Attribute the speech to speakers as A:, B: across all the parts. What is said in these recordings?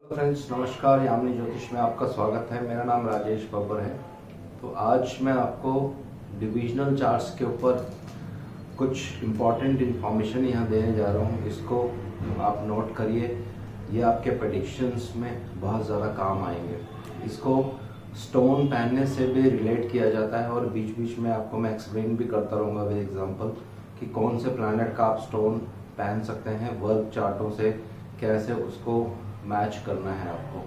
A: Friends नमस्कार, यामिनी ज्योतिष में आपका स्वागत है। मेरा नाम राजेश बब्बर है। तो आज मैं आपको डिविजनल चार्ट्स के ऊपर कुछ इम्पॉर्टेंट इन्फॉर्मेशन यहाँ देने जा रहा हूँ। इसको आप नोट करिए, ये आपके प्रेडिक्शंस में बहुत ज़्यादा काम आएंगे। इसको स्टोन पहनने से भी रिलेट किया जाता है और बीच बीच में आपको मैं एक्सप्लेन भी करता रहूँगा विद एग्जांपल कि कौन से प्लैनेट का आप स्टोन पहन सकते हैं, वर्क चार्टों से कैसे उसको मैच करना है आपको।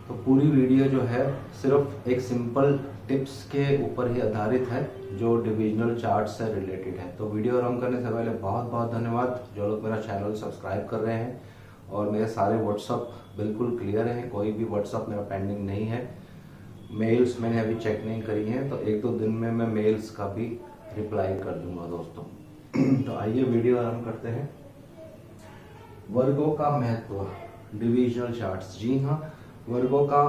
A: तो पूरी वीडियो जो है सिर्फ एक सिंपल टिप्स के ऊपर ही आधारित है जो डिविजनल चार्ट से रिलेटेड है। तो वीडियो आरंभ करने से पहले बहुत बहुत धन्यवाद जो लोग मेरा चैनल सब्सक्राइब कर रहे हैं और मेरे सारे व्हाट्सअप बिल्कुल क्लियर हैं, कोई भी व्हाट्सअप मेरा पेंडिंग नहीं है। मेल्स मैंने अभी चेक नहीं करी हैं, तो एक दो दिन में मैं मेल्स का भी रिप्लाई कर दूंगा दोस्तों। तो आइए वीडियो आरंभ करते हैं। वर्गों का महत्व, डिविजनल चार्ट्स। जी हाँ, वर्गों का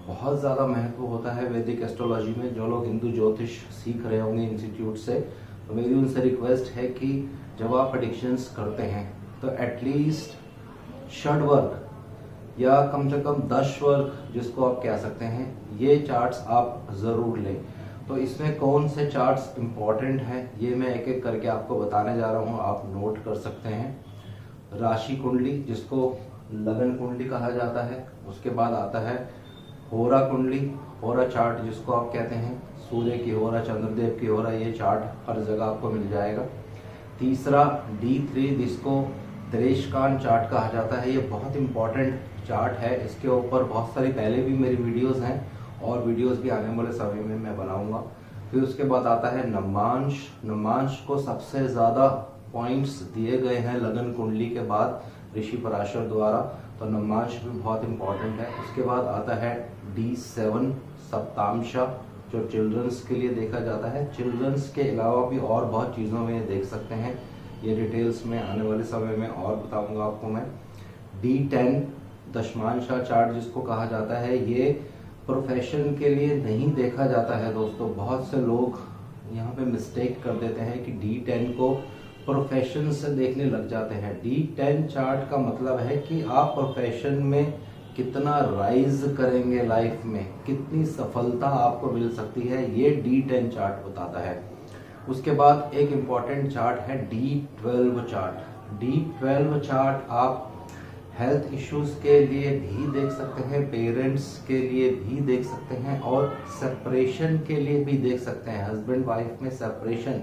A: बहुत ज़्यादा महत्व होता है वैदिक एस्ट्रोलॉजी में। जो लोग हिंदू ज्योतिष सीख रहे होंगे इंस्टीट्यूट से, तो मेरी उनसे रिक्वेस्ट है कि जब आप प्रेडिक्शंस करते हैं तो एटलीस्ट षड वर्ग या कम से कम 10 वर्ग जिसको आप कह सकते हैं, ये चार्ट्स आप ज़रूर लें। तो इसमें कौन से चार्ट्स इम्पॉर्टेंट हैं ये मैं एक एक करके आपको बताने जा रहा हूँ, आप नोट कर सकते हैं। राशि कुंडली जिसको लगन कुंडली कहा जाता है, उसके बाद आता है होरा कुंडली, होरा चार्ट जिसको आप कहते हैं, सूर्य की होरा, चंद्रदेव की होरा, ये चार्ट हर जगह आपको मिल जाएगा। तीसरा D3 जिसको त्रेशकान चार्ट कहा जाता है, ये बहुत इंपॉर्टेंट चार्ट है। इसके ऊपर बहुत सारी पहले भी मेरी वीडियोस हैं और वीडियोस भी आने वाले समय में मैं बनाऊंगा। फिर उसके बाद आता है नवांश। नवांश को सबसे ज़्यादा पॉइंट्स दिए गए हैं लगन कुंडली के बाद ऋषि पराशर द्वारा, तो नवांश भी बहुत इंपॉर्टेंट है। उसके बाद आता है D7 सप्तांशा जो चिल्ड्रंस के लिए देखा जाता है। चिल्ड्रंस के अलावा भी और बहुत चीज़ों में ये देख सकते हैं, ये डिटेल्स में आने वाले समय में और बताऊंगा आपको मैं। D10 दशमांशा चार्ट जिसको कहा जाता है, ये प्रोफेशन के लिए नहीं देखा जाता है दोस्तों। बहुत से लोग यहाँ पे मिस्टेक कर देते हैं कि D10 को प्रोफेशन से देखने लग जाते हैं। D10 चार्ट का मतलब है कि आप प्रोफेशन में कितना राइज करेंगे, लाइफ में कितनी सफलता आपको मिल सकती है, ये D10 चार्ट बताता है। उसके बाद एक इम्पॉर्टेंट चार्ट है D12 चार्ट। D12 चार्ट आप हेल्थ इश्यूज के लिए भी देख सकते हैं, पेरेंट्स के लिए भी देख सकते हैं और सेपरेशन के लिए भी देख सकते हैं। हस्बैंड वाइफ में सेपरेशन,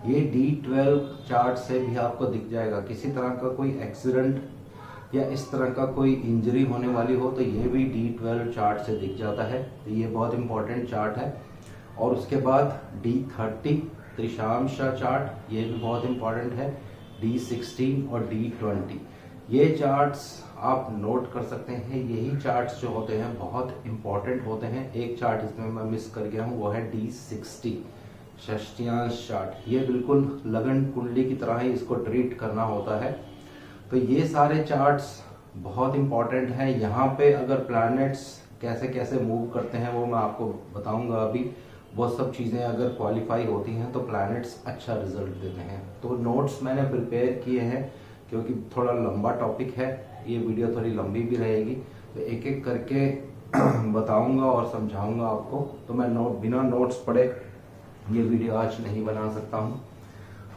A: ये D12 चार्ट से भी आपको दिख जाएगा। किसी तरह का कोई एक्सीडेंट या इस तरह का कोई इंजरी होने वाली हो तो ये भी D12 चार्ट से दिख जाता है। तो ये बहुत इंपॉर्टेंट चार्ट है। और उसके बाद D30 त्रिशांशा चार्ट, ये भी बहुत इंपॉर्टेंट है। D16 और D20 ये चार्ट्स आप नोट कर सकते हैं। यही चार्ट्स जो होते हैं बहुत इंपॉर्टेंट होते हैं। एक चार्ट इसमें मैं मिस कर गया हूँ, वो है D60 षष्टियांश चार्ट। ये बिल्कुल लगन कुंडली की तरह ही इसको ट्रीट करना होता है। तो ये सारे चार्ट्स बहुत इंपॉर्टेंट हैं। यहाँ पे अगर प्लैनेट्स कैसे कैसे मूव करते हैं वो मैं आपको बताऊंगा अभी। वो सब चीज़ें अगर क्वालिफाई होती हैं तो प्लैनेट्स अच्छा रिजल्ट देते हैं। तो नोट्स मैंने प्रिपेयर किए हैं क्योंकि थोड़ा लंबा टॉपिक है, ये वीडियो थोड़ी लंबी भी रहेगी, तो एक एक करके बताऊंगा और समझाऊंगा आपको। तो मैं बिना नोट्स पढ़े ये वीडियो आज नहीं बना सकता हूँ।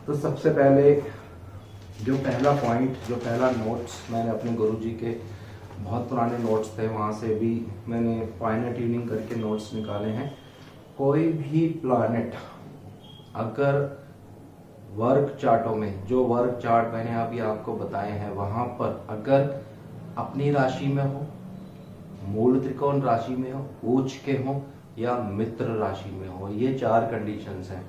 A: तो सबसे पहले जो पहला पॉइंट, जो पहला नोट्स मैंने अपने गुरुजी के बहुत पुराने नोट्स थे, वहाँ से भी मैंने फाइनल ट्यूनिंग करके नोट्स निकाले हैं। कोई भी प्लैनेट अगर वर्क चार्टों में, जो वर्क चार्ट मैंने अभी आपको बताए हैं, वहाँ पर अगर अपनी राशि में हो, मूल त्रिकोण राशि में हो, उच्च के हो या मित्र राशि में हो, ये 4 कंडीशंस हैं।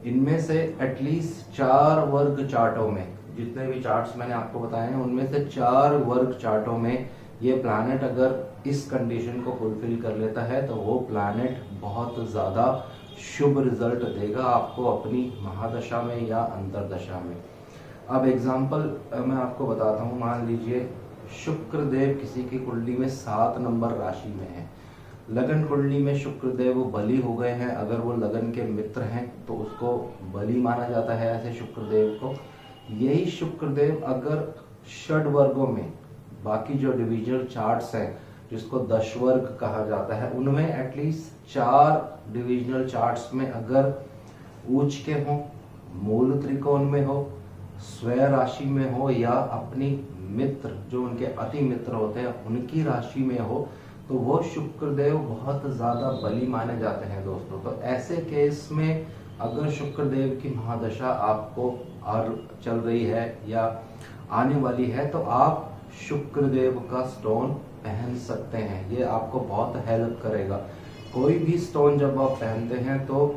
A: इनमें से एटलीस्ट 4 वर्ग चार्टों में, जितने भी चार्ट्स मैंने आपको बताए हैं उनमें से 4 वर्ग चार्टों में ये प्लैनेट अगर इस कंडीशन को फुलफिल कर लेता है तो वो प्लैनेट बहुत ज़्यादा शुभ रिजल्ट देगा आपको अपनी महादशा में या अंतरदशा में। अब एग्जाम्पल मैं आपको बताता हूँ। मान लीजिए शुक्रदेव किसी की कुंडली में 7 नंबर राशि में है, लगन कुंडली में शुक्रदेव वो बली हो गए हैं। अगर वो लगन के मित्र हैं तो उसको बली माना जाता है ऐसे शुक्रदेव को। यही शुक्रदेव अगर षड वर्गों में बाकी जो डिविजनल चार्ट्स हैं जिसको दश वर्ग कहा जाता है, उनमें एटलीस्ट 4 डिविजनल चार्ट्स में अगर उच्च के हो, मूल त्रिकोण में हो, स्वयं राशि में हो या अपनी मित्र जो उनके अति मित्र होते हैं उनकी राशि में हो, तो वो शुक्रदेव बहुत ज्यादा बली माने जाते हैं दोस्तों। तो ऐसे केस में अगर शुक्रदेव की महादशा आपको चल रही है या आने वाली है, तो आप शुक्रदेव का स्टोन पहन सकते हैं। ये आपको बहुत हेल्प करेगा। कोई भी स्टोन जब आप पहनते हैं तो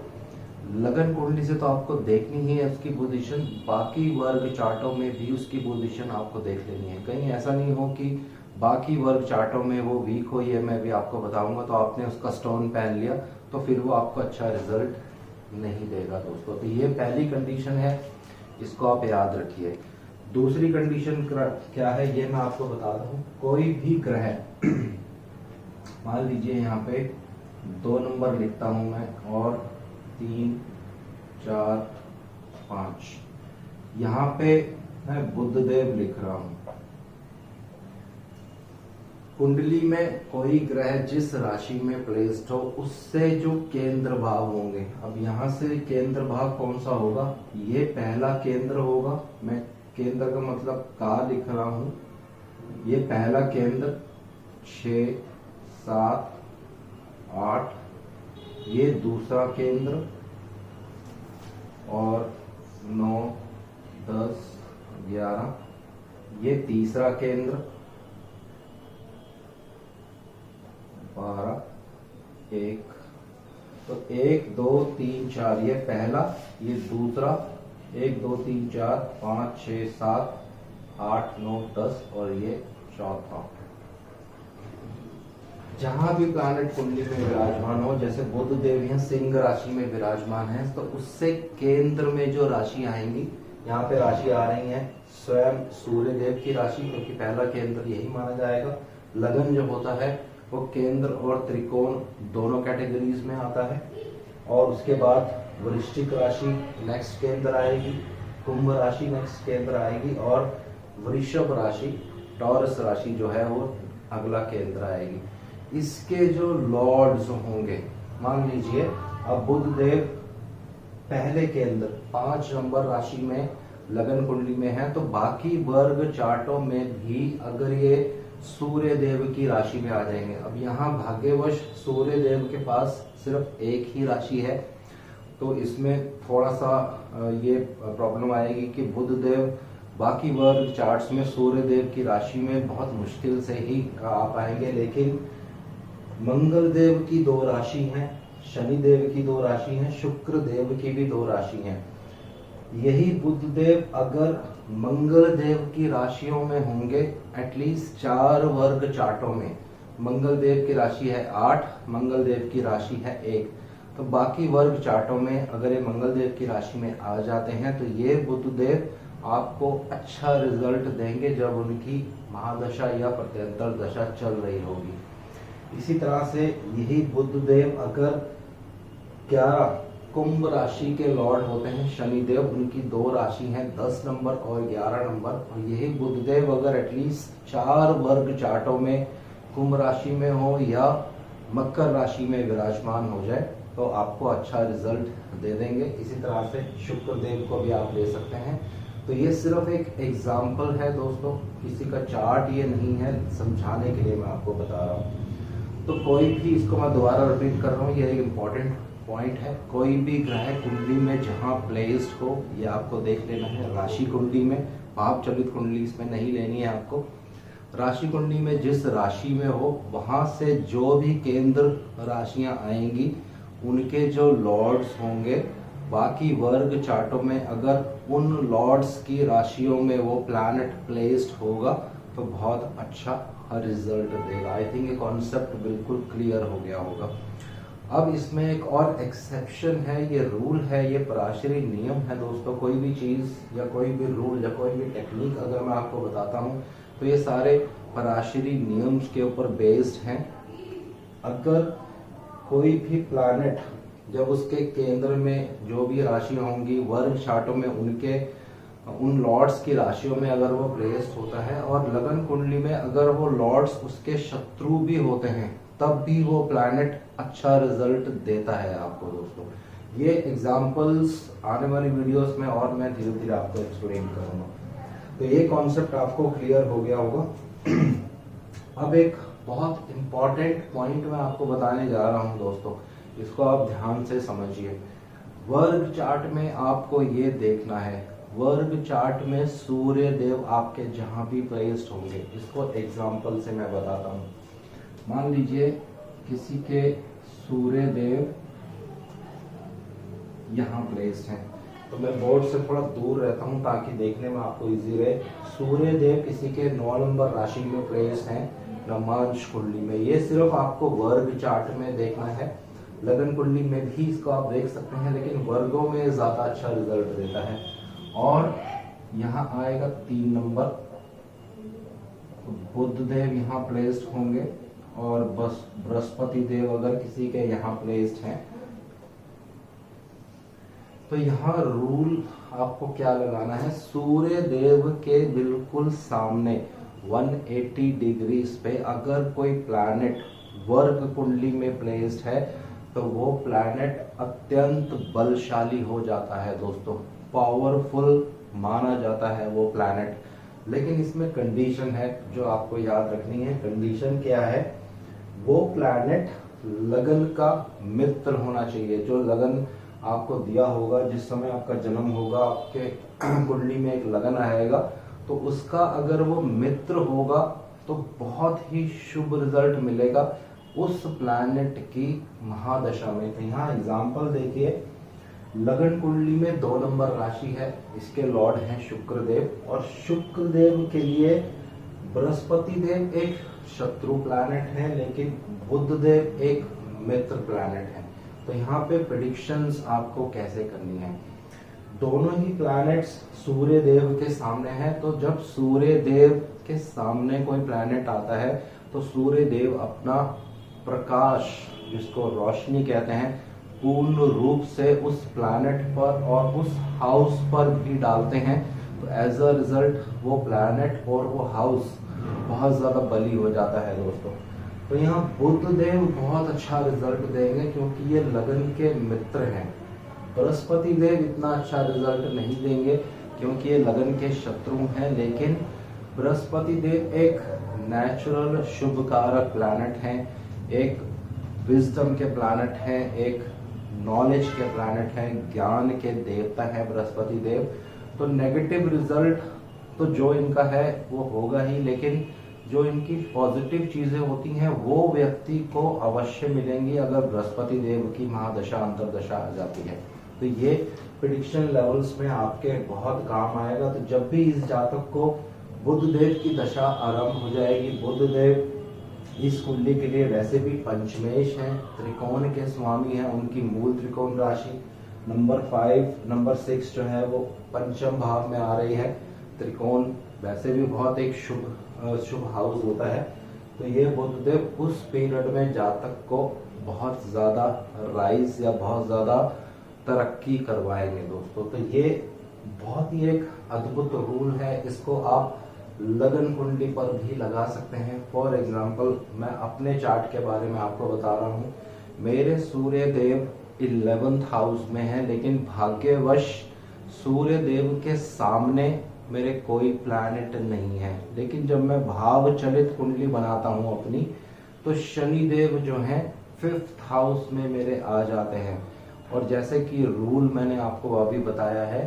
A: लगन कुंडली से तो आपको देखनी ही है उसकी पोजीशन, बाकी वर्ग चार्टों में भी उसकी पोजीशन आपको देख लेनी है। कहीं ऐसा नहीं हो कि बाकी वर्ग चार्टों में वो वीक हो, ये मैं भी आपको बताऊंगा, तो आपने उसका स्टोन पहन लिया तो फिर वो आपको अच्छा रिजल्ट नहीं देगा दोस्तों। तो ये पहली कंडीशन है, इसको आप याद रखिए। दूसरी कंडीशन क्या है ये मैं आपको बताता हूँ। कोई भी ग्रह मान लीजिए यहाँ पे 2 नंबर लिखता हूं मैं और 3, 4, 5, यहाँ पे मैं बुधदेव लिख रहा हूं। कुंडली में कोई ग्रह जिस राशि में प्लेस्ड हो उससे जो केंद्र भाव होंगे, अब यहाँ से केंद्र भाव कौन सा होगा, ये पहला केंद्र होगा। मैं केंद्र का मतलब का लिख रहा हूं, ये पहला केंद्र 6, 7, 8, ये दूसरा केंद्र और 9, 10, 11, ये तीसरा केंद्र 12, 1, तो 1, 2, 3, 4 ये पहला, ये दूसरा, 1, 2, 3, 4, 5, 6, 7, 8, 9, 10 और ये चौथा। जहां भी प्लैनेट कुंडली में विराजमान हो, जैसे बुध देव यहाँ सिंह राशि में विराजमान है, तो उससे केंद्र में जो राशि आएंगी, यहाँ पे राशि आ रही है स्वयं सूर्य देव की राशि, क्योंकि पहला केंद्र यही माना जाएगा। लगन जो होता है वो केंद्र और त्रिकोण दोनों कैटेगरीज में आता है। और उसके बाद वृश्चिक राशि नेक्स्ट केंद्र आएगी, कुंभ राशि नेक्स्ट केंद्र आएगी और वृषभ राशि टॉरस राशि जो है वो अगला केंद्र आएगी। इसके जो लॉर्ड्स होंगे, मान लीजिए अब बुध देव पहले केंद्र 5 नंबर राशि में लगन कुंडली में है, तो बाकी वर्ग चार्टों में भी अगर ये सूर्य देव की राशि में आ जाएंगे। अब यहाँ भाग्यवश सूर्य देव के पास सिर्फ एक ही राशि है, तो इसमें थोड़ा सा ये प्रॉब्लम आएगी कि बुध देव बाकी वर्ग चार्ट्स में सूर्य देव की राशि में बहुत मुश्किल से ही आ पाएंगे। लेकिन मंगल देव की 2 राशि हैं, शनि देव की 2 राशि हैं, शुक्र देव की भी 2 राशि हैं। यही बुध देव अगर मंगल देव की राशियों में होंगे, एटलीस्ट 4 वर्ग चार्टों में मंगल देव की राशि है 8, मंगल देव की राशि है 1, तो बाकी वर्ग चार्टों में अगर ये मंगल देव की राशि में आ जाते हैं तो ये बुध देव आपको अच्छा रिजल्ट देंगे जब उनकी महादशा या प्रत्यंतर दशा चल रही होगी। इसी तरह से यही बुध देव अगर 11 कुंभ राशि के लॉर्ड होते हैं शनि देव, उनकी 2 राशि हैं 10 नंबर और 11 नंबर, और यही बुध देव अगर एटलीस्ट 4 वर्ग चार्टों में कुंभ राशि में हो या मकर राशि में विराजमान हो जाए तो आपको अच्छा रिजल्ट दे देंगे। इसी तरह से शुक्र देव को भी आप ले सकते हैं। तो ये सिर्फ एक एग्जाम्पल है दोस्तों, किसी का चार्ट ये नहीं है, समझाने के लिए मैं आपको बता रहा हूँ। तो कोई भी, इसको मैं दोबारा रिपीट कर रहा हूँ, ये एक इम्पॉर्टेंट पॉइंट है, कोई भी ग्रह कुंडली में जहां प्लेस्ड हो ये आपको देख लेना है। राशि कुंडली में, भाव चलित कुंडली इसमें नहीं लेनी है आपको। राशि कुंडली में जिस राशि में हो वहां से जो भी केंद्र राशियां आएंगी उनके जो लॉर्ड्स होंगे, बाकी वर्ग चार्टों में अगर उन लॉर्ड्स की राशियों में वो प्लैनेट प्लेस्ड होगा तो बहुत अच्छा रिजल्ट देगा। आई थिंक ये कॉन्सेप्ट बिल्कुल क्लियर हो गया होगा। अब इसमें एक और एक्सेप्शन है, ये रूल है, ये पराशरी नियम है दोस्तों। कोई भी चीज या कोई भी रूल या कोई भी टेक्निक अगर मैं आपको बताता हूँ तो ये सारे पराशरी नियम्स के ऊपर बेस्ड हैं। अगर कोई भी प्लैनेट जब उसके केंद्र में जो भी राशि होंगी वर्ग चार्टों में उनके उन लॉर्ड्स की राशियों में अगर वो प्लेस्ड होता है और लगन कुंडली में अगर वो लॉर्ड्स उसके शत्रु भी होते हैं तब भी वो प्लैनेट अच्छा रिजल्ट देता है आपको दोस्तों। ये एग्जांपल्स आने वाली वीडियोस में और मैं धीरे धीरे आपको एक्सप्लेन करूंगा। तो ये कॉन्सेप्ट आपको क्लियर हो गया होगा। अब एक बहुत इंपॉर्टेंट पॉइंट मैं आपको बताने जा रहा हूं दोस्तों, इसको आप ध्यान से समझिए। वर्ग चार्ट में आपको ये देखना है, वर्ग चार्ट में सूर्य देव आपके जहां भी प्लेस्ड होंगे, इसको एग्जांपल से मैं बताता हूं। मान लीजिए किसी के सूर्य देव यहाँ प्लेस्ड हैं, तो मैं बोर्ड से थोड़ा दूर रहता हूँ ताकि देखने में आपको इजी रहे। सूर्य देव किसी के 9 नंबर राशि में प्लेस्ड हैं नवांश कुंडली में, ये सिर्फ आपको वर्ग चार्ट में देखना है। लगन कुंडली में भी इसको आप देख सकते हैं, लेकिन वर्गों में ज्यादा अच्छा रिजल्ट देता है। और यहाँ आएगा 3 नंबर, बुध देव यहाँ प्लेस्ड होंगे और बस बृहस्पति देव अगर किसी के यहाँ प्लेस्ड हैं तो यहाँ रूल आपको क्या लगाना है, सूर्य देव के बिल्कुल सामने 180 डिग्रीज पे अगर कोई प्लैनेट वर्ग कुंडली में प्लेस्ड है तो वो प्लैनेट अत्यंत बलशाली हो जाता है दोस्तों, पावरफुल माना जाता है वो प्लैनेट। लेकिन इसमें कंडीशन है जो आपको याद रखनी है। कंडीशन क्या है, वो प्लैनेट लगन का मित्र होना चाहिए। जो लगन आपको दिया होगा, जिस समय आपका जन्म होगा, आपके कुंडली में एक लगन आएगा, तो उसका अगर वो मित्र होगा तो बहुत ही शुभ रिजल्ट मिलेगा उस प्लैनेट की महादशा में। तो यहाँ एग्जाम्पल देखिए, लगन कुंडली में 2 नंबर राशि है, इसके लॉर्ड हैं शुक्रदेव, और शुक्रदेव के लिए बृहस्पति देव एक शत्रु प्लैनेट है लेकिन बुध देव एक मित्र प्लैनेट है। तो यहाँ पे प्रेडिक्शंस आपको कैसे करनी है, दोनों ही प्लैनेट्स सूर्य देव के सामने हैं, तो जब सूर्य देव के सामने कोई प्लैनेट आता है तो सूर्य देव अपना प्रकाश, जिसको रोशनी कहते हैं, पूर्ण रूप से उस प्लैनेट पर और उस हाउस पर भी डालते हैं। तो एज अ रिजल्ट वो प्लैनेट और वो हाउस बहुत ज्यादा बली हो जाता है दोस्तों। तो यहाँ बुध देव बहुत अच्छा रिजल्ट देंगे क्योंकि ये लगन के मित्र हैं। बृहस्पति देव इतना अच्छा रिजल्ट नहीं देंगे क्योंकि ये लगन के शत्रु हैं, लेकिन बृहस्पति देव एक नेचुरल शुभ कारक प्लैनेट हैं, एक विजडम के प्लैनेट हैं, एक नॉलेज के प्लैनेट हैं, ज्ञान के देवता है बृहस्पति देव। तो नेगेटिव रिजल्ट तो जो इनका है वो होगा ही, लेकिन जो इनकी पॉजिटिव चीजें होती हैं वो व्यक्ति को अवश्य मिलेंगी अगर बृहस्पति देव की महादशा अंतरदशा आ जाती है। तो ये प्रेडिक्शन लेवल्स में आपके बहुत काम आएगा। तो जब भी इस जातक को बुध देव की दशा आरंभ हो जाएगी, बुध देव इस कुंडली के लिए वैसे भी पंचमेश हैं, त्रिकोण के स्वामी हैं, उनकी मूल त्रिकोण राशि नंबर 5 नंबर 6 जो है वो पंचम भाव में आ रही है। त्रिकोण वैसे भी बहुत एक शुभ हाउस होता है। तो ये बुधदेव उस पीरियड में जातक को बहुत ज्यादा राइज या बहुत ज्यादा तरक्की करवाएंगे दोस्तों। तो ये बहुत ही एक अद्भुत रूल है, इसको आप लगन कुंडली पर भी लगा सकते हैं। फॉर एग्जाम्पल मैं अपने चार्ट के बारे में आपको बता रहा हूँ, मेरे सूर्य देव 11th हाउस में है, लेकिन भाग्यवश सूर्य देव के सामने मेरे कोई प्लैनेट नहीं है। लेकिन जब मैं भाव चलित कुंडली बनाता हूं अपनी, तो शनि देव जो है 5th हाउस में मेरे आ जाते हैं। और जैसे कि रूल मैंने आपको अभी बताया है,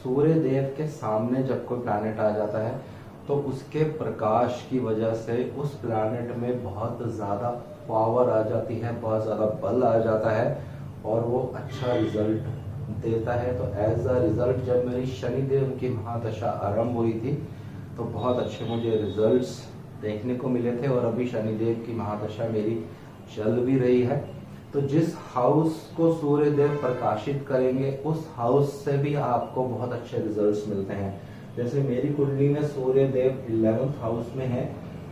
A: सूर्य देव के सामने जब कोई प्लैनेट आ जाता है तो उसके प्रकाश की वजह से उस प्लैनेट में बहुत ज्यादा पावर आ जाती है, बहुत ज्यादा बल आ जाता है और वो अच्छा रिजल्ट देता है। तो एज अ रिजल्ट जब मेरी शनिदेव की महादशा आरंभ हुई थी तो बहुत अच्छे मुझे रिजल्ट्स देखने को मिले थे, और अभी शनिदेव की महादशा मेरी चल भी रही है। तो जिस हाउस को सूर्य देव प्रकाशित करेंगे उस हाउस से भी आपको बहुत अच्छे रिजल्ट्स मिलते हैं। जैसे मेरी कुंडली में सूर्य देव 11th हाउस में है,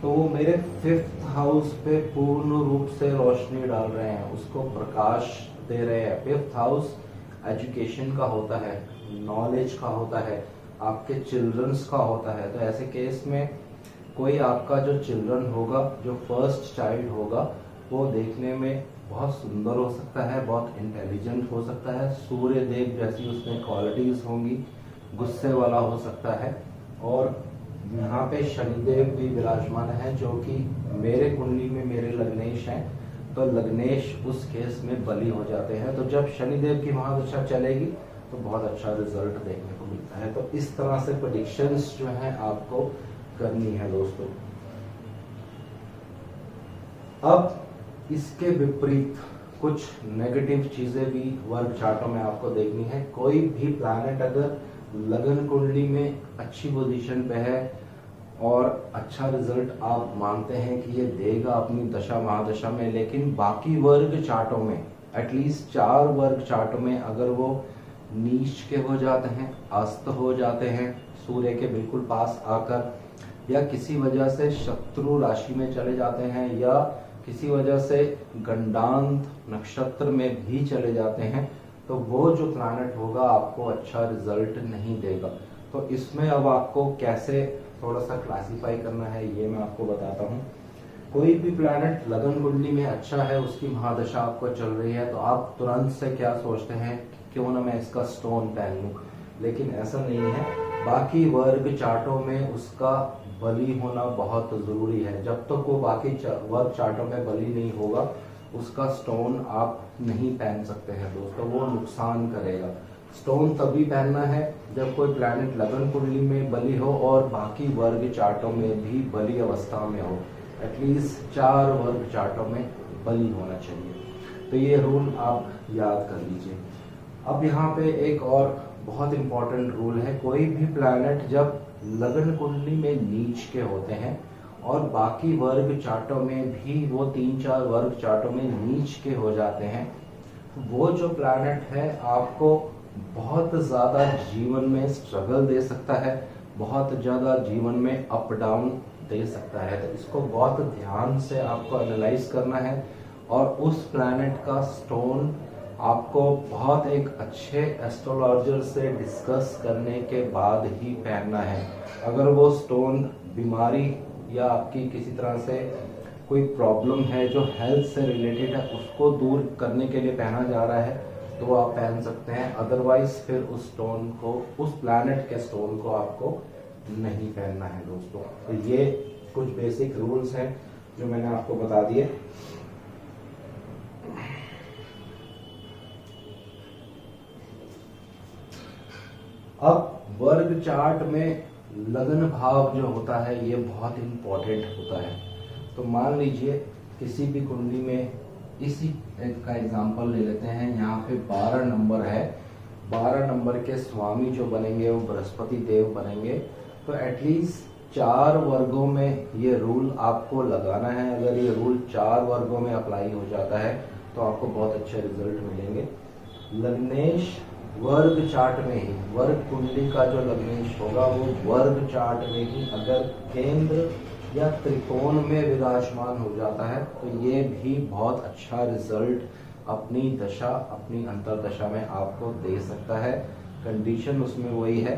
A: तो वो मेरे 5th हाउस पे पूर्ण रूप से रोशनी डाल रहे हैं, उसको प्रकाश दे रहे हैं। 5th हाउस एजुकेशन का होता है, नॉलेज का होता है, आपके चिल्ड्रंस का होता है। तो ऐसे केस में कोई आपका जो चिल्ड्रन होगा, जो फर्स्ट चाइल्ड होगा, वो देखने में बहुत सुंदर हो सकता है, बहुत इंटेलिजेंट हो सकता है, सूर्य देव जैसी उसमें क्वालिटीज होंगी, गुस्से वाला हो सकता है। और यहाँ पे शनिदेव भी विराजमान है, जो कि मेरे कुंडली में मेरे लग्नेश हैं, तो लग्नेश उस केस में बली हो जाते हैं। तो जब शनिदेव की महादशा चलेगी तो बहुत अच्छा रिजल्ट देखने को मिलता है। तो इस तरह से प्रेडिक्शंस जो है आपको करनी है दोस्तों। अब इसके विपरीत कुछ नेगेटिव चीजें भी वर्ग चार्टों में आपको देखनी है। कोई भी प्लैनेट अगर लगन कुंडली में अच्छी पोजीशन पे है और अच्छा रिजल्ट आप मानते हैं कि ये देगा अपनी दशा महादशा में, लेकिन बाकी वर्ग चार्टों में, एटलीस्ट 4 वर्ग चार्टों में अगर वो नीच के हो जाते हैं, अस्त हो जाते हैं सूर्य के बिल्कुल पास आकर, या किसी वजह से शत्रु राशि में चले जाते हैं, या किसी वजह से गंडांत नक्षत्र में भी चले जाते हैं, तो वो जो प्लैनेट होगा आपको अच्छा रिजल्ट नहीं देगा। तो इसमें अब आपको कैसे थोड़ा सा क्लासिफाई करना है ये मैं आपको बताता हूँ। कोई भी प्लैनेट लगन कुंडली में अच्छा है, उसकी महादशा आपको चल रही है, तो आप तुरंत से क्या सोचते हैं कि क्यों ना मैं इसका स्टोन पहन लूं, लेकिन ऐसा नहीं है। बाकी वर्ग चार्टों में उसका बली होना बहुत जरूरी है। जब तक वो बाकी वर्ग चार्टों में बली नहीं होगा, उसका स्टोन आप नहीं पहन सकते हैं दोस्तों, वो नुकसान करेगा। स्टोन तभी पहनना है जब कोई प्लैनेट लगन कुंडली में बली हो और बाकी वर्ग चार्टों में भी बली अवस्था में हो। एटलीस्ट 4 वर्ग चार्टों में बली होना चाहिए। तो ये रूल आप याद कर लीजिए। अब यहाँ पे एक और बहुत इंपॉर्टेंट रूल है। कोई भी प्लैनेट जब लगन कुंडली में नीच के होते हैं और बाकी वर्ग चार्टों में भी वो 3-4 वर्ग चार्टों में नीच के हो जाते हैं, वो जो प्लैनेट है आपको बहुत ज्यादा जीवन में स्ट्रगल दे सकता है, बहुत ज्यादा जीवन में अप डाउन दे सकता है। तो इसको बहुत ध्यान से आपको एनालाइज करना है और उस प्लैनेट का स्टोन आपको बहुत एक अच्छे एस्ट्रोलॉजर से डिस्कस करने के बाद ही पहनना है। अगर वो स्टोन बीमारी या आपकी किसी तरह से कोई प्रॉब्लम है जो हेल्थ से रिलेटेड है, उसको दूर करने के लिए पहना जा रहा है, तो आप पहन सकते हैं। अदरवाइज फिर उस स्टोन को, उस प्लैनेट के स्टोन को आपको नहीं पहनना है दोस्तों। तो ये कुछ बेसिक रूल्स हैं जो मैंने आपको बता दिए। अब वर्ग चार्ट में लगन भाव जो होता है ये बहुत इंपॉर्टेंट होता है। तो मान लीजिए किसी भी कुंडली में, इसी का एग्जांपल ले लेते हैं, यहाँ पे 12 नंबर है, 12 नंबर के स्वामी जो बनेंगे वो बृहस्पति देव बनेंगे। तो एटलीस्ट 4 वर्गों में ये रूल आपको लगाना है। अगर ये रूल 4 वर्गों में अप्लाई हो जाता है तो आपको बहुत अच्छे रिजल्ट मिलेंगे। लग्नेश वर्ग चार्ट में ही, वर्ग कुंडली का जो लग्नेश होगा वो वर्ग चार्ट में ही अगर केंद्र या त्रिकोण में विराजमान हो जाता है तो ये भी बहुत अच्छा रिजल्ट अपनी दशा, अपनी अंतरदशा में आपको दे सकता है। कंडीशन उसमें वही है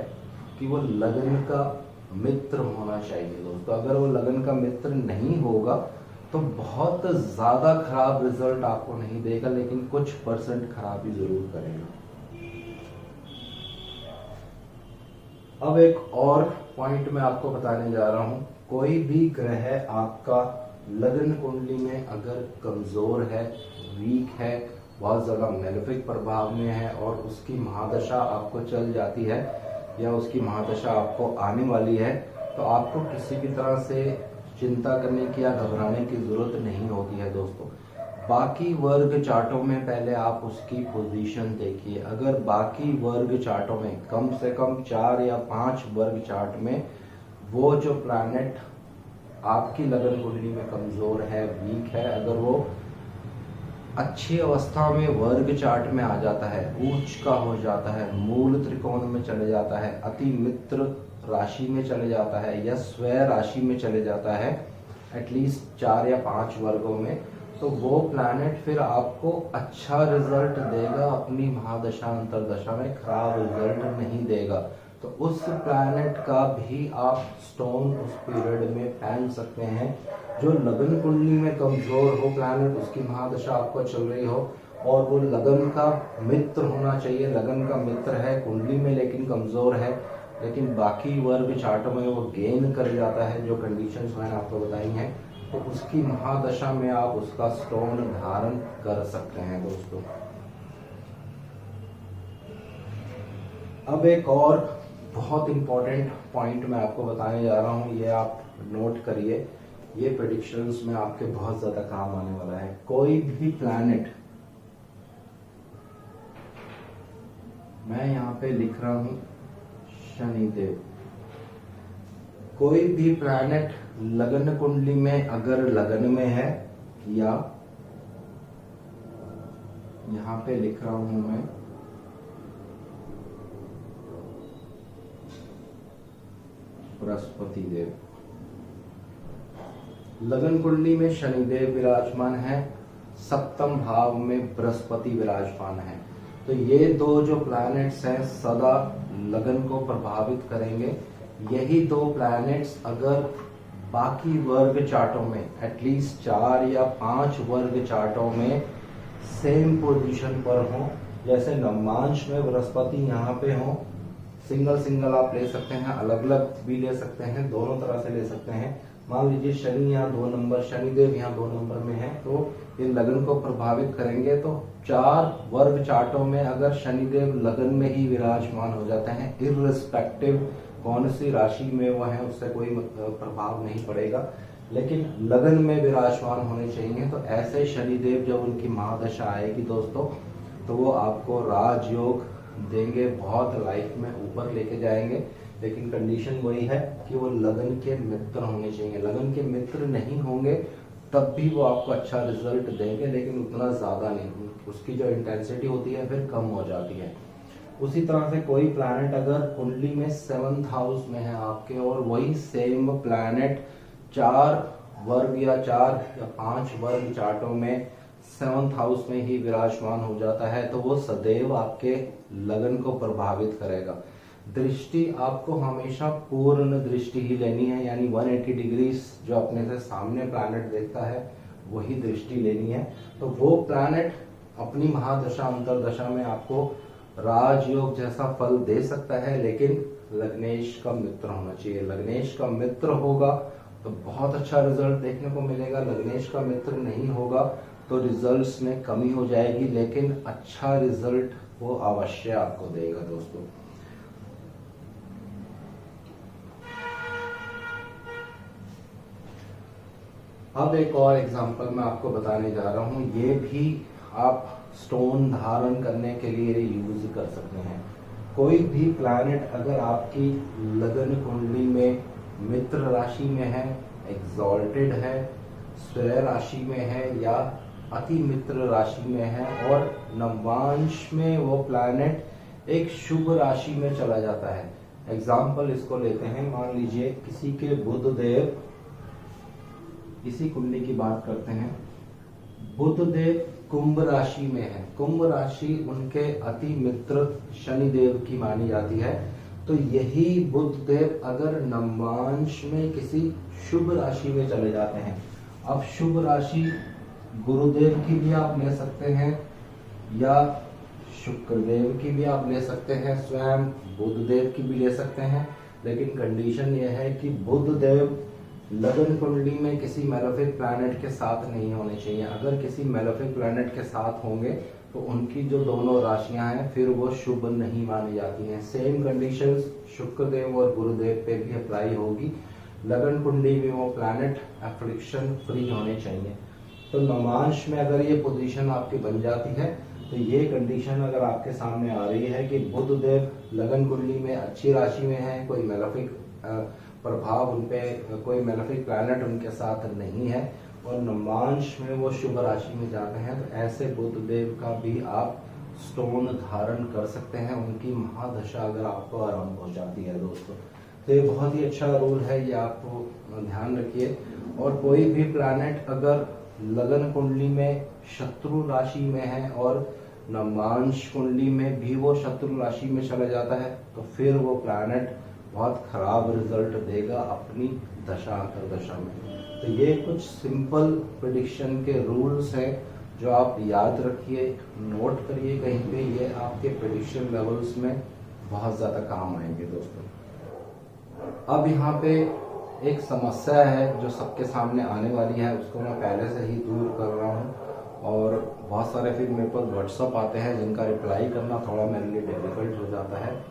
A: कि वो लगन का मित्र होना चाहिए दोस्तों। अगर वो लगन का मित्र नहीं होगा तो बहुत ज्यादा खराब रिजल्ट आपको नहीं देगा, लेकिन कुछ परसेंट खराबी जरूर करेगा। अब एक और पॉइंट मैं आपको बताने जा रहा हूं। कोई भी ग्रह आपका लगन कुंडली में अगर कमजोर है, वीक है, बहुत ज्यादा मेलेफिक प्रभाव में है और उसकी महादशा आपको चल जाती है या उसकी महादशा आपको आने वाली है, तो आपको किसी भी तरह से चिंता करने की या घबराने की जरूरत नहीं होती है दोस्तों। बाकी वर्ग चार्टों में पहले आप उसकी पोजीशन देखिए। अगर बाकी वर्ग चार्टों में कम से कम 4 या 5 वर्ग चार्ट में वो जो प्लैनेट आपकी लगन कुंडली में कमजोर है, वीक है, अगर वो अच्छी अवस्था में वर्ग चार्ट में आ जाता है, उच्च का हो जाता है, मूल त्रिकोण में चले जाता है, अति मित्र राशि में चले जाता है या स्वय राशि में चले जाता है, एटलीस्ट 4 या 5 वर्गों में, तो वो प्लैनेट फिर आपको अच्छा रिजल्ट देगा, अपनी महादशा अंतरदशा में खराब रिजल्ट नहीं देगा। तो उस प्लैनेट का भी आप स्टोन उस पीरियड में पहन सकते हैं। जो लगन कुंडली में कमजोर हो प्लैनेट, उसकी महादशा आपको चल रही हो और वो लगन का मित्र होना चाहिए, लगन का मित्र है कुंडली में लेकिन कमजोर है, लेकिन बाकी वर्ग चार्टों में वो गेन कर जाता है, जो कंडीशंस मैंने आपको बताई हैं, तो उसकी महादशा में आप उसका स्टोन धारण कर सकते हैं दोस्तों। अब एक और बहुत इंपॉर्टेंट पॉइंट मैं आपको बताने जा रहा हूं, ये आप नोट करिए, ये प्रेडिक्शंस में आपके बहुत ज्यादा काम आने वाला है। कोई भी प्लैनेट, मैं यहाँ पे लिख रहा हूं शनिदेव, कोई भी प्लैनेट लगन कुंडली में अगर लगन में है, या यहां पे लिख रहा हूं मैं बृहस्पति देव, लगन कुंडली में शनिदेव विराजमान है, सप्तम भाव में बृहस्पति विराजमान है, तो ये दो जो प्लैनेट्स हैं सदा लगन को प्रभावित करेंगे। यही दो प्लैनेट्स अगर बाकी वर्ग चार्टों में एटलीस्ट 4 या 5 वर्ग चार्टों में सेम पोजीशन पर हो, जैसे नवमांश में बृहस्पति यहाँ पे हो, सिंगल सिंगल आप ले सकते हैं, अलग अलग भी ले सकते हैं, दोनों तरह से ले सकते हैं। मान लीजिए शनि यहाँ 2 नंबर, शनिदेव यहाँ 2 नंबर में है, तो ये लगन को प्रभावित करेंगे। तो 4 वर्ग चार्टों में अगर शनिदेव लगन में ही विराजमान हो जाते हैं, इररिस्पेक्टिव कौन सी राशि में वो है उससे कोई प्रभाव नहीं पड़ेगा, लेकिन लगन में विराजमान होने चाहिए। तो ऐसे शनिदेव जब उनकी महादशा आएगी दोस्तों, तो वो आपको राजयोग देंगे, बहुत लाइफ में ऊपर लेके जाएंगे, लेकिन कंडीशन वही है कि वो लगन के मित्र होने चाहिए। लगन के मित्र नहीं होंगे तब भी वो आपको अच्छा रिजल्ट देंगे, लेकिन उतना ज्यादा नहीं, उसकी जो इंटेंसिटी होती है फिर कम हो जाती है। उसी तरह से कोई प्लैनेट अगर कुंडली में 7th हाउस में है आपके, और वही सेम प्लैनेट 4 वर्ग या 4 या 5 वर्ग चार्टों में 7th हाउस में ही विराजमान हो जाता है, तो वो सदैव आपके लगन को प्रभावित करेगा। दृष्टि आपको हमेशा पूर्ण दृष्टि ही लेनी है, यानी 180 डिग्री जो अपने से सामने प्लैनेट देखता है वही दृष्टि लेनी है। तो वो प्लैनेट अपनी महादशा अंतरदशा में आपको राजयोग जैसा फल दे सकता है, लेकिन लग्नेश का मित्र होना चाहिए। लग्नेश का मित्र होगा तो बहुत अच्छा रिजल्ट देखने को मिलेगा, लग्नेश का मित्र नहीं होगा तो रिजल्ट्स में कमी हो जाएगी, लेकिन अच्छा रिजल्ट वो अवश्य आपको देगा दोस्तों। अब एक और एग्जांपल मैं आपको बताने जा रहा हूं, ये भी आप स्टोन धारण करने के लिए यूज कर सकते हैं। कोई भी प्लैनेट अगर आपकी लगन कुंडली में मित्र राशि में है, एग्जॉल्टेड है, स्वय राशि में है या अति मित्र राशि में है, और नवांश में वो प्लैनेट एक शुभ राशि में चला जाता है। एग्जाम्पल इसको लेते हैं, मान लीजिए किसी के बुध देव, इसी कुंडली की बात करते हैं, बुध देव कुंभ राशि में है, कुंभ राशि उनके अति मित्र शनिदेव की मानी जाती है। तो यही बुध देव अगर नवांश में किसी शुभ राशि में चले जाते हैं, अब शुभ राशि गुरुदेव की भी आप ले सकते हैं या शुक्रदेव की भी आप ले सकते हैं, स्वयं बुध देव की भी ले सकते हैं, लेकिन कंडीशन यह है कि बुध देव लगन कुंडली में किसी मेलेफिक प्लैनेट के साथ नहीं होने चाहिए। अगर किसी मेलेफिक प्लैनेट के साथ होंगे तो उनकी जो दोनों राशियां हैं फिर वो शुभ नहीं मानी जाती हैं। सेम कंडीशंस शुक्रदेव और गुरुदेव पे भी अप्लाई होगी। लगन कुंडली में वो प्लैनेट एफ्लिक्शन फ्री होने चाहिए। तो नवांश में अगर ये पोजीशन आपकी बन जाती है, तो ये कंडीशन अगर आपके सामने आ रही है कि बुध देव लगन कुंडली में अच्छी राशि में है, कोई मेलेफिक प्रभाव उनपे, कोई मेलेफिक प्लैनेट उनके साथ नहीं है, और नवांश में वो शुभ राशि में जाते हैं, तो ऐसे बुध देव का भी आप स्टोन धारण कर सकते हैं, उनकी महादशा अगर आपको आरंभ हो जाती है दोस्तों। तो ये बहुत ही अच्छा रूल है, ये आपको ध्यान रखिए। और कोई भी प्लैनेट अगर लगन कुंडली में शत्रु राशि में है और नवमांश कुंडली में भी वो शत्रु राशि में चला जाता है तो फिर वो प्लैनेट बहुत खराब रिजल्ट देगा अपनी दशा अंतर्दशा में। तो ये कुछ सिंपल प्रेडिक्शन के रूल्स हैं जो आप याद रखिए, नोट करिए कहीं पे, ये आपके प्रेडिक्शन लेवल्स में बहुत ज़्यादा काम आएंगे दोस्तों। अब यहाँ पे एक समस्या है जो सबके सामने आने वाली है, उसको मैं पहले से ही दूर कर रहा हूँ और बहुत सारे फिर मेरे पास व्हाट्सअप आते हैं जिनका रिप्लाई करना थोड़ा मेरे लिए डिफिकल्ट हो जाता है।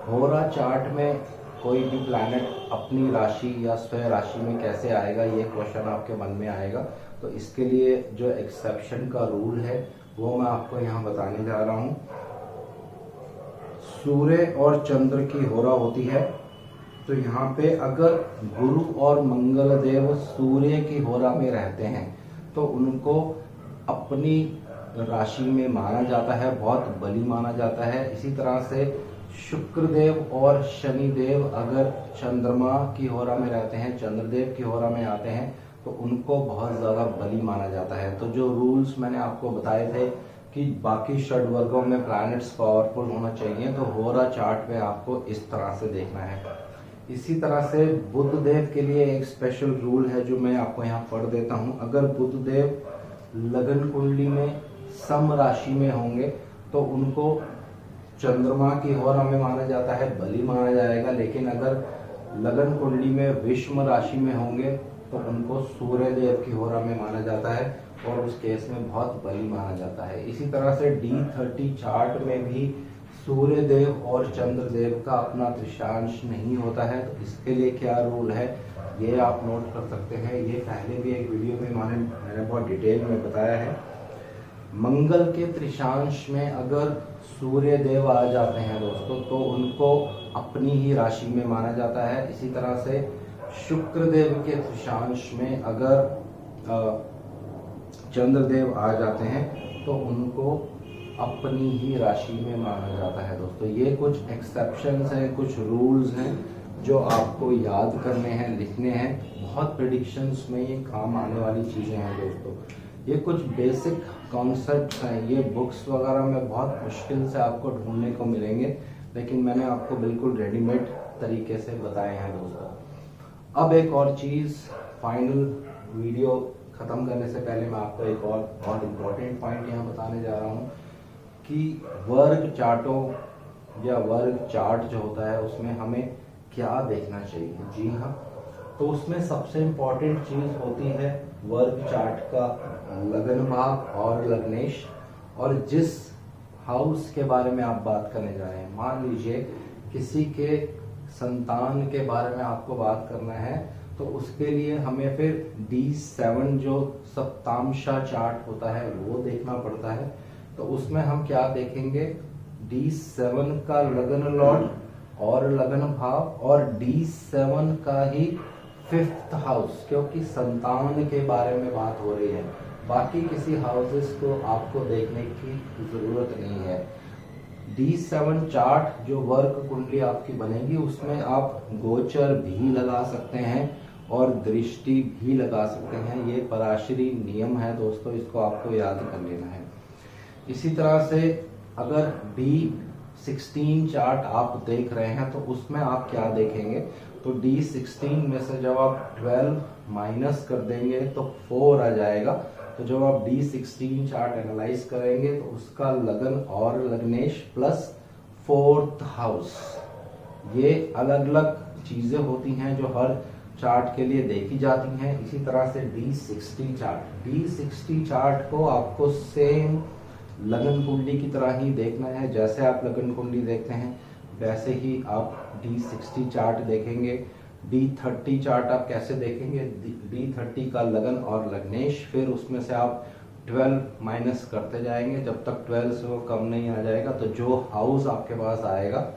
A: होरा चार्ट में कोई भी प्लैनेट अपनी राशि या स्वयं राशि में कैसे आएगा, ये क्वेश्चन आपके मन में आएगा। तो इसके लिए जो एक्सेप्शन का रूल है वो मैं आपको यहाँ बताने जा रहा हूँ। सूर्य और चंद्र की होरा होती है, तो यहाँ पे अगर गुरु और मंगल देव सूर्य की होरा में रहते हैं तो उनको अपनी राशि में माना जाता है, बहुत बली माना जाता है। इसी तरह से शुक्रदेव और शनिदेव अगर चंद्रमा की होरा में रहते हैं, चंद्रदेव की होरा में आते हैं तो उनको बहुत ज़्यादा बली माना जाता है। तो जो रूल्स मैंने आपको बताए थे कि बाकी षड वर्गों में प्लैनेट्स पावरफुल होना चाहिए, तो होरा चार्ट में आपको इस तरह से देखना है। इसी तरह से बुध देव के लिए एक स्पेशल रूल है जो मैं आपको यहाँ पढ़ देता हूँ। अगर बुध देव लगन कुंडली में सम राशि में होंगे तो उनको चंद्रमा की होरा में माना जाता है, बली माना जाएगा। लेकिन अगर लगन कुंडली में विषम राशि में होंगे तो उनको सूर्य देव की होरा में माना जाता है और उस केस में बहुत बली माना जाता है। इसी तरह से D30 चार्ट में भी सूर्य देव और चंद्र देव का अपना त्रिशांश नहीं होता है। तो इसके लिए क्या रूल है ये आप नोट कर सकते हैं। ये पहले भी एक वीडियो में मैंने बहुत डिटेल में बताया है। मंगल के त्रिशांश में अगर सूर्य देव आ जाते हैं दोस्तों तो उनको अपनी ही राशि में माना जाता है। इसी तरह से शुक्र देव के त्रिशांश में अगर चंद्रदेव आ जाते हैं तो उनको अपनी ही राशि में माना जाता है दोस्तों। ये कुछ एक्सेप्शंस हैं, कुछ रूल्स हैं जो आपको याद करने हैं, लिखने हैं। बहुत प्रेडिक्शंस में ये काम आने वाली चीज़ें हैं दोस्तों। ये कुछ बेसिक कॉन्सेप्ट्स हैं, ये बुक्स वगैरह में बहुत मुश्किल से आपको ढूंढने को मिलेंगे, लेकिन मैंने आपको बिल्कुल रेडीमेड तरीके से बताए हैं दोस्तों। अब एक और चीज़, फाइनल वीडियो ख़त्म करने से पहले मैं आपको एक और इम्पोर्टेंट पॉइंट यहाँ बताने जा रहा हूँ कि वर्ग चार्टों या वर्ग चार्ट जो होता है उसमें हमें क्या देखना चाहिए। जी हाँ, तो उसमें सबसे इम्पोर्टेंट चीज़ होती है वर्ग चार्ट का लगन भाव और लग्नेश, और जिस हाउस के बारे में आप बात करने जा रहे हैं। मान लीजिए किसी के संतान के बारे में आपको बात करना है तो उसके लिए हमें फिर D7 जो सप्तांशा चार्ट होता है वो देखना पड़ता है। तो उसमें हम क्या देखेंगे, D7 का लगन लॉर्ड और लगन भाव और D7 का ही 5th हाउस, क्योंकि संतान के बारे में बात हो रही है। बाकी किसी हाउसेस को आपको देखने की जरूरत नहीं है। D7 चार्ट जो वर्ग कुंडली आपकी बनेगी उसमें आप गोचर भी लगा सकते हैं और दृष्टि भी लगा सकते हैं। ये पराशरी नियम है दोस्तों, इसको आपको याद कर लेना है। इसी तरह से अगर D16 चार्ट आप देख रहे हैं तो उसमें आप क्या देखेंगे, तो D16 में से जब आप 12 माइनस कर देंगे तो 4 आ जाएगा। तो जब आप D16 चार्ट एनालाइज करेंगे तो उसका लगन और लग्नेश प्लस 4th हाउस, ये अलग अलग चीजें होती हैं जो हर चार्ट के लिए देखी जाती हैं। इसी तरह से D60 चार्ट को आपको सेम लगन कुंडली की तरह ही देखना है। जैसे आप लगन कुंडली देखते हैं वैसे ही आप D60 चार्ट देखेंगे। D30 चार्ट आप कैसे देखेंगे, D30 का लगन और लग्नेश, फिर उसमें से आप 12 माइनस करते जाएंगे जब तक 12 से वो कम नहीं आ जाएगा। तो जो हाउस आपके पास आएगा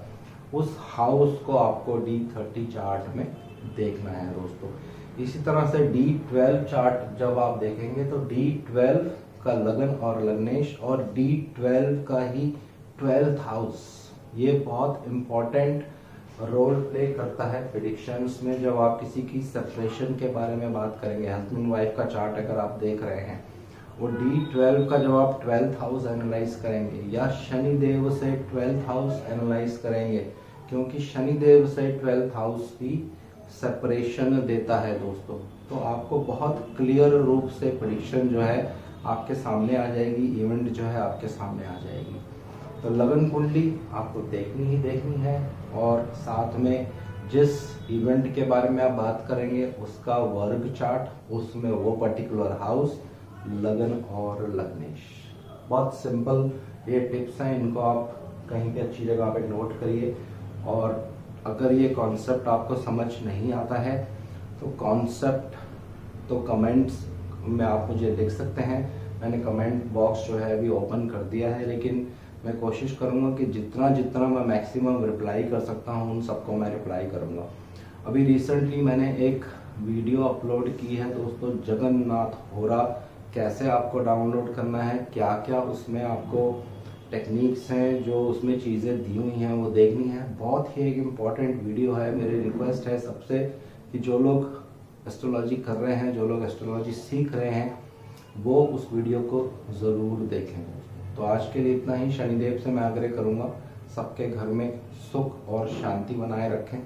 A: उस हाउस को आपको D30 चार्ट में देखना है दोस्तों। इसी तरह से D12 चार्ट जब आप देखेंगे तो D12 का लगन और लग्नेश और D12 का ही 12th हाउस, ये बहुत इम्पोर्टेंट रोल प्ले करता है प्रेडिक्शंस में। जब आप किसी की सेपरेशन के बारे में बात करेंगे, हस्बैंड वाइफ का चार्ट अगर आप देख रहे हैं वो D12 का जब आप 12th हाउस एनालाइज करेंगे या शनि देव से 12th हाउस एनालाइज करेंगे, क्योंकि शनि देव से 12th हाउस भी सेपरेशन देता है दोस्तों, तो आपको बहुत क्लियर रूप से प्रेडिक्शन जो है आपके सामने आ जाएगी, इवेंट जो है आपके सामने आ जाएगी। तो लगन कुंडली आपको देखनी ही देखनी है, और साथ में जिस इवेंट के बारे में आप बात करेंगे उसका वर्ग चार्ट, उसमें वो पर्टिकुलर हाउस, लगन और लग्नेश। बहुत सिंपल ये टिप्स हैं, इनको आप कहीं पे अच्छी जगह पे नोट करिए। और अगर ये कॉन्सेप्ट आपको समझ नहीं आता है तो कॉन्सेप्ट तो कमेंट्स में आप मुझे लिख सकते हैं। मैंने कमेंट बॉक्स जो है अभी ओपन कर दिया है, लेकिन मैं कोशिश करूंगा कि जितना जितना मैं मैक्सिमम रिप्लाई कर सकता हूं उन सबको मैं रिप्लाई करूंगा। अभी रिसेंटली मैंने एक वीडियो अपलोड की है दोस्तों, जगन्नाथ होरा कैसे आपको डाउनलोड करना है, क्या क्या उसमें आपको टेक्निक्स हैं, जो उसमें चीज़ें दी हुई हैं वो देखनी है। बहुत ही एक इम्पॉर्टेंट वीडियो है। मेरी रिक्वेस्ट है सबसे कि जो लोग एस्ट्रोलॉजी कर रहे हैं, जो लोग एस्ट्रोलॉजी सीख रहे हैं, वो उस वीडियो को ज़रूर देखें। तो आज के लिए इतना ही। शनिदेव से मैं आग्रह करूँगा सबके घर में सुख और शांति बनाए रखें।